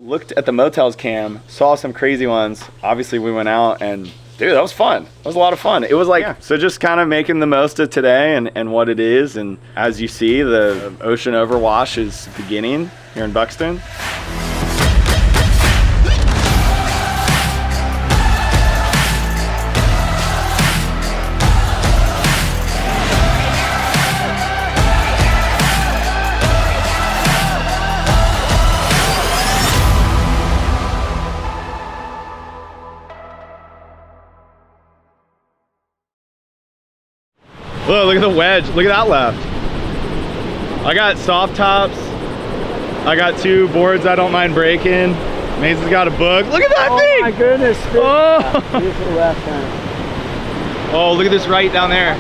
Looked at the motels cam, saw some crazy ones. Obviously we went out and dude, that was fun. That was a lot of fun. It was like, so just kind of making the most of today and what it is. And as you see, the ocean overwash is beginning here in Buxton. Look at the wedge. Look at that left. I got soft tops. I got 2 boards I don't mind breaking. Mason's got a book. Look at that thing! Oh my goodness. Oh. Beautiful left hand. Oh, look at this right down there.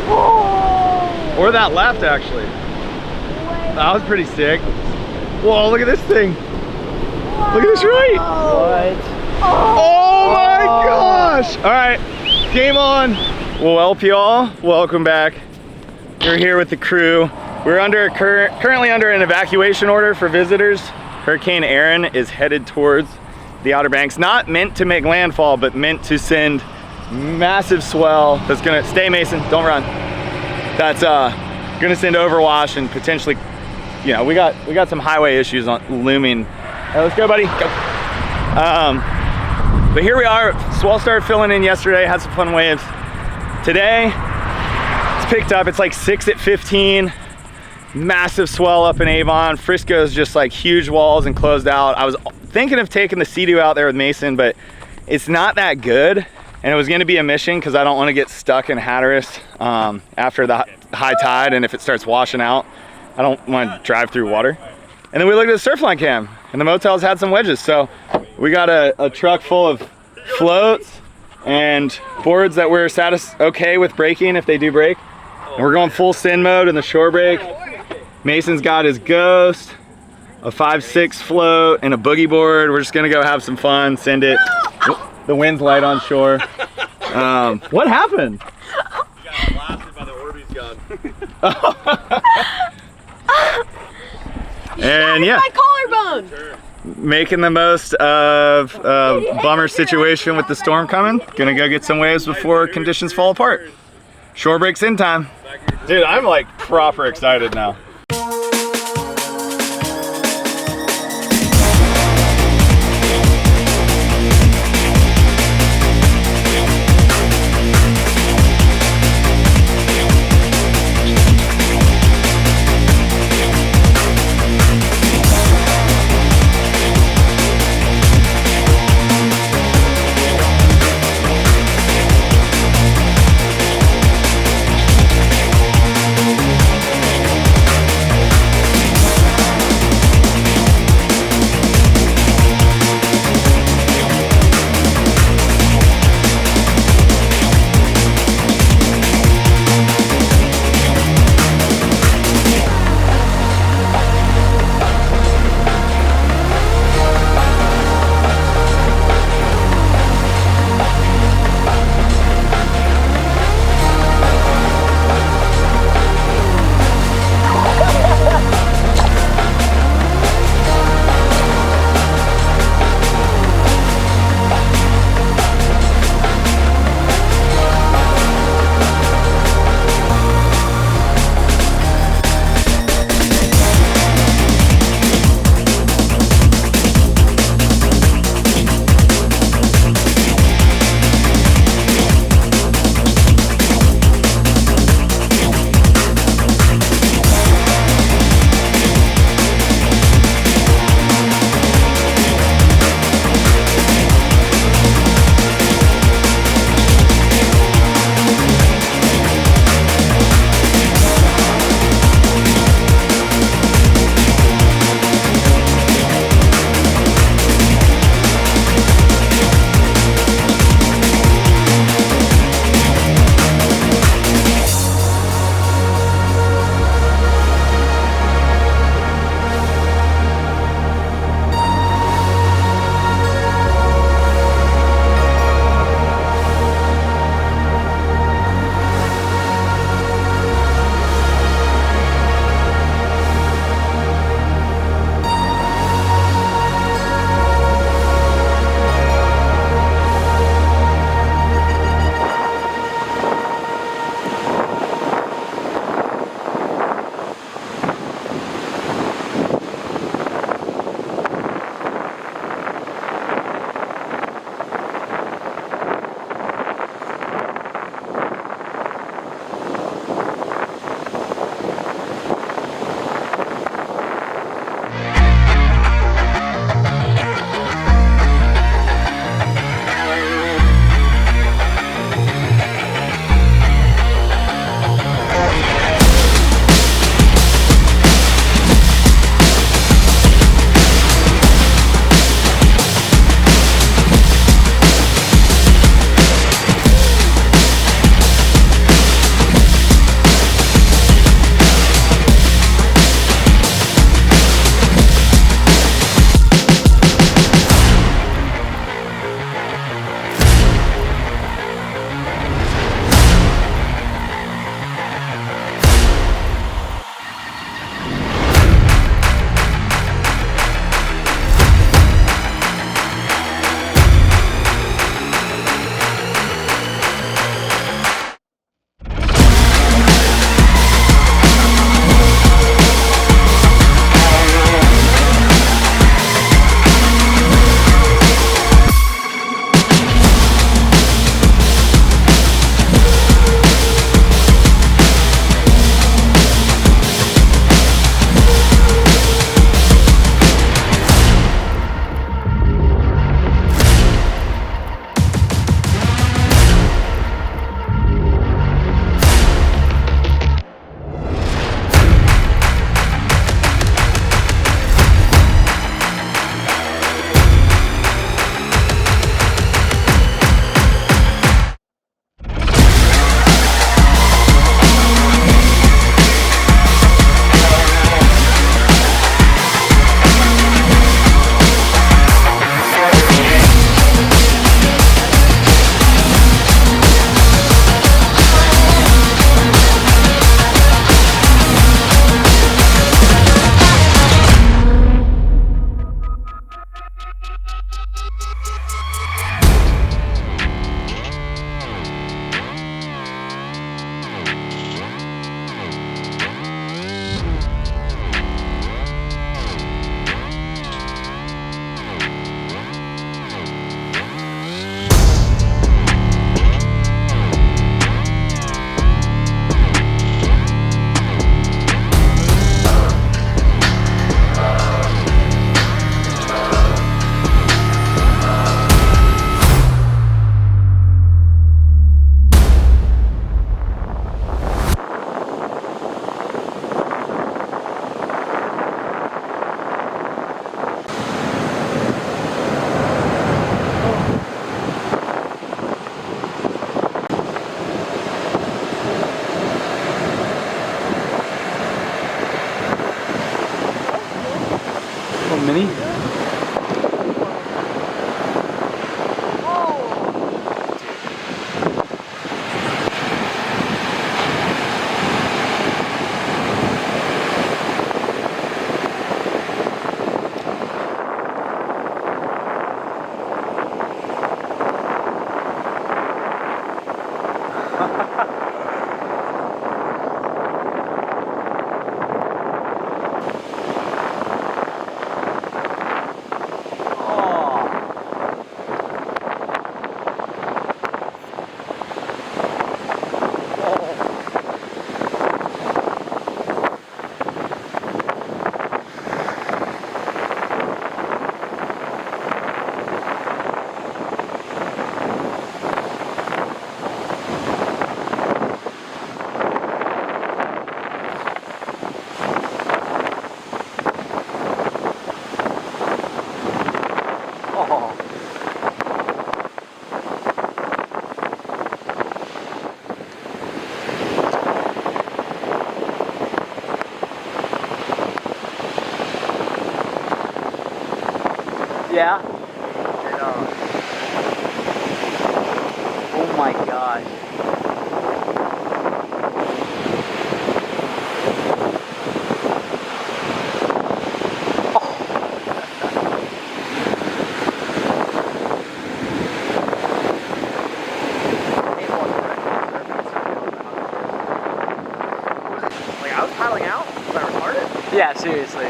Oh. Or that left, actually. That was pretty sick. Whoa, look at this thing. Look at this right. What? Oh my gosh. All right, game on. Well, y'all, welcome back. We're here with the crew. We're currently under an evacuation order for visitors. Hurricane Erin is headed towards the Outer Banks. Not meant to make landfall, but meant to send massive swell that's gonna, stay Mason, don't run. That's gonna send overwash and potentially, you know, we got some highway issues on looming. All right, let's go, buddy, go. But here we are. Swell started filling in yesterday, had some fun waves. Today, it's picked up. It's like 6 at 15. Massive swell up in Avon. Frisco's just like huge walls and closed out. I was thinking of taking the Sea-Doo out there with Mason, but it's not that good. And it was gonna be a mission because I don't wanna get stuck in Hatteras after the high tide, and if it starts washing out, I don't wanna drive through water. And then we looked at the Surfline cam, and the motels had some wedges. So we got a truck full of floats and boards that we're okay with breaking if they do break. And we're going full send mode in the Shorebreak. Mason's got his Ghost, a 5.6 float, and a boogie board. We're just gonna go have some fun, send it. The wind's light on shore. What happened? You got blasted by the Orbeez gun. And yeah, my collarbone. Making the most of a bummer situation with the storm coming. Gonna go get some waves before conditions fall apart. Shorebreak's in time. Dude, I'm like proper excited now. Yeah. Oh my gosh. Like, I was paddling out? Was I retarded? Yeah, seriously.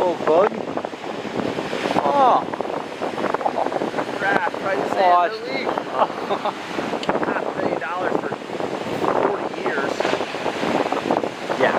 Little bug. Oh. Crash, right to say Watch. no leak. $500,000 for 40 years. Yeah.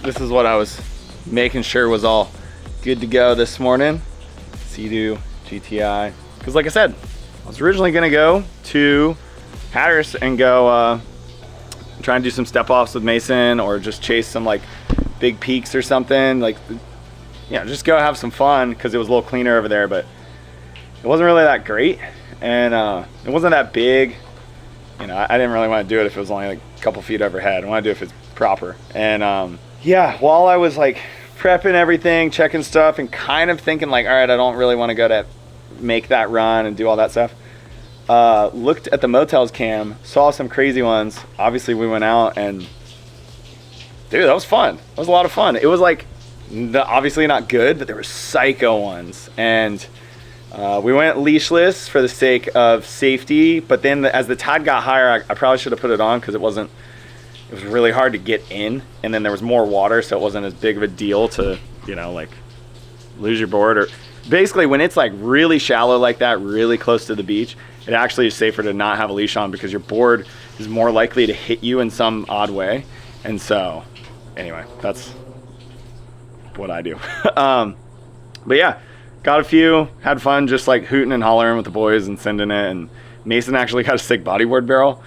This is what I was making sure was all good to go this morning. Sea-Doo GTI. Because like I said, I was originally gonna go to Hatteras and go try and do some step offs with Mason, or just chase some like big peaks or something. Like, yeah, just go have some fun because it was a little cleaner over there, but it wasn't really that great. And it wasn't that big. You know, I didn't really want to do it if it was only like a couple feet overhead. I want to do it if it's proper. And yeah, while I was like prepping everything, checking stuff, and kind of thinking like, all right, I don't really want to go to make that run and do all that stuff, looked at the motels cam, saw some crazy ones. Obviously we went out and dude, that was fun. That was a lot of fun. It was like obviously not good, but there were psycho ones. And we went leashless for the sake of safety, but then as the tide got higher, I probably should have put it on because it was really hard to get in, and then there was more water, so it wasn't as big of a deal to, you know, like lose your board. Or basically when it's like really shallow like that, really close to the beach, it actually is safer to not have a leash on because your board is more likely to hit you in some odd way. And so anyway, that's what I do. But yeah, got a few, had fun just like hooting and hollering with the boys and sending it, and Mason actually got a sick bodyboard barrel.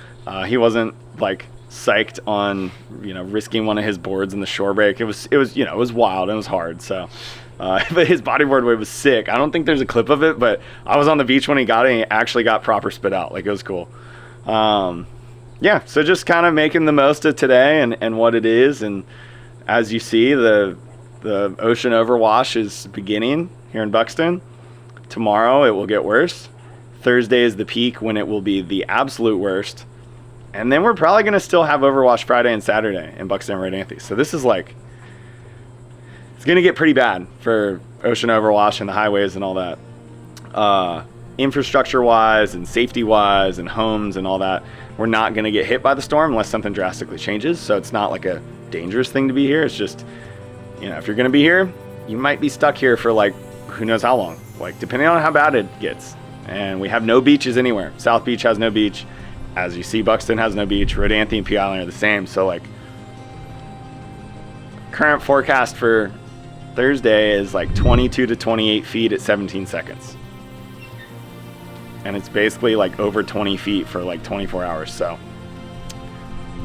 He wasn't like psyched on, you know, risking one of his boards in the Shorebreak. It was, you know, it was wild and it was hard. So, but his bodyboard wave was sick. I don't think there's a clip of it, but I was on the beach when he got it and he actually got proper spit out. Like, it was cool. Yeah, so just kind of making the most of today and what it is. And as you see, the ocean overwash is beginning here in Buxton. Tomorrow it will get worse. Thursday is the peak when it will be the absolute worst. And then we're probably going to still have Overwash Friday and Saturday in Buxton and Rodanthe. So this is like, it's going to get pretty bad for ocean overwash and the highways and all that. Infrastructure-wise and safety-wise and homes and all that, we're not going to get hit by the storm unless something drastically changes. So it's not like a dangerous thing to be here. It's just, you know, if you're going to be here, you might be stuck here for like, who knows how long, like depending on how bad it gets. And we have no beaches anywhere. South Beach has no beach. As you see, Buxton has no beach. Rodanthe and Pea Island are the same. So like, current forecast for Thursday is like 22 to 28 feet at 17 seconds. And it's basically like over 20 feet for like 24 hours. So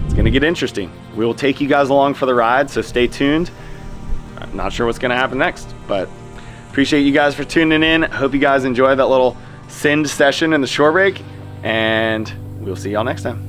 it's gonna get interesting. We will take you guys along for the ride, so stay tuned. I'm not sure what's gonna happen next, but appreciate you guys for tuning in. Hope you guys enjoyed that little send session in the Shorebreak, and we'll see y'all next time.